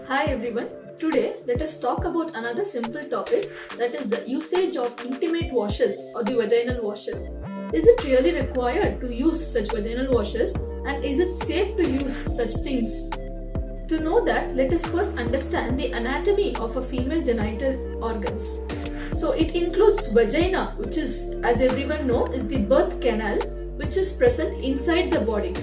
Hi everyone. Today let us talk about another simple topic, that is the usage of intimate washes or the vaginal washes. Is it really required to use such vaginal washes, and is it safe to use such things? To know that, let us first understand the anatomy of a female genital organs. So it includes vagina, which is, as everyone know, is the birth canal which is present inside the body.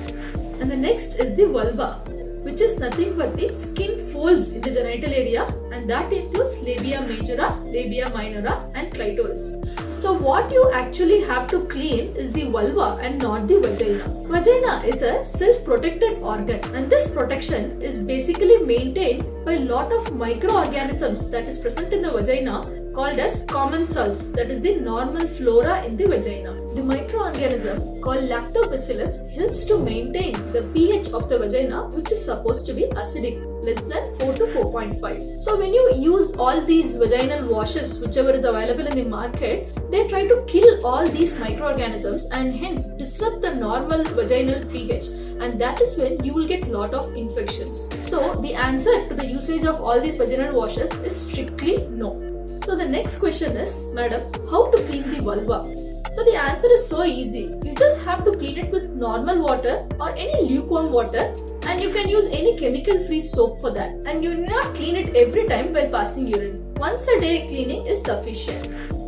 And the next is the vulva, which is nothing but the skin folds in the genital area, and that includes labia majora, labia minora and clitoris. So what you actually have to clean is the vulva and not the vagina. Vagina is a self-protected organ, and this protection is basically maintained by a lot of microorganisms that is present in the vagina called as commensals, that is the normal flora in the vagina. The microorganism called lactobacillus helps to maintain the pH of the vagina, which is supposed to be acidic, less than 4 to 4.5. So when you use all these vaginal washes, whichever is available in the market, they try to kill all these microorganisms and hence disrupt the normal vaginal pH, and that is when you will get lot of infections. So the answer to the usage of all these vaginal washes is strictly no. So the next question is, madam, how to clean the vulva? So the answer is so easy. You just have to clean it with normal water or any lukewarm water, and you can use any chemical free soap for that. And you need not clean it every time while passing urine. Once a day cleaning is sufficient.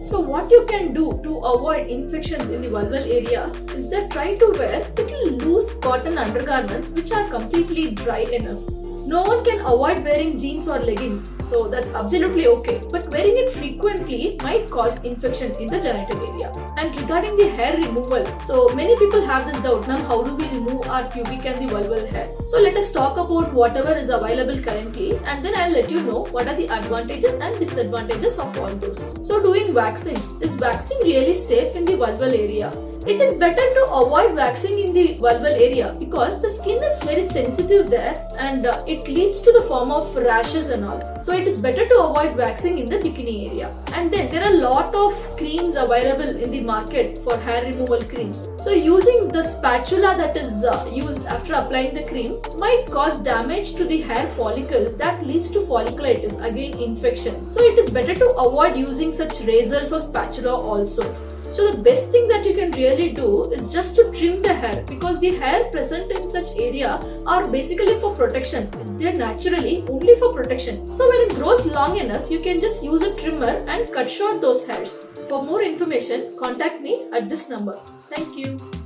So what you can do to avoid infections in the vulval area is that try to wear little loose cotton undergarments which are completely dry enough. No one can avoid wearing jeans or leggings, so that's absolutely okay. But wearing it frequently might cause infection in the genital area. And regarding the hair removal, so many people have this doubt, ma'am, how do we remove our pubic and the vulval hair? So let us talk about whatever is available currently, and then I'll let you know what are the advantages and disadvantages of all those. So doing waxing. Is waxing really safe in the vulval area? It is better to avoid waxing in the vulval area because the skin is very sensitive there, and it leads to the form of rashes and all. So it is better to avoid waxing in the bikini area. And then there are a lot of creams available in the market for hair removal creams. So using the spatula that is used after applying the cream might cause damage to the hair follicle that leads to folliculitis, again infection. So it is better to avoid using such razors or spatula also. So the best thing that you can really do is just to trim the hair, because the hair present in such area are basically for protection. They're naturally only for protection. So when it grows long enough, you can just use a trimmer and cut short those hairs. For more information, contact me at this number. Thank you.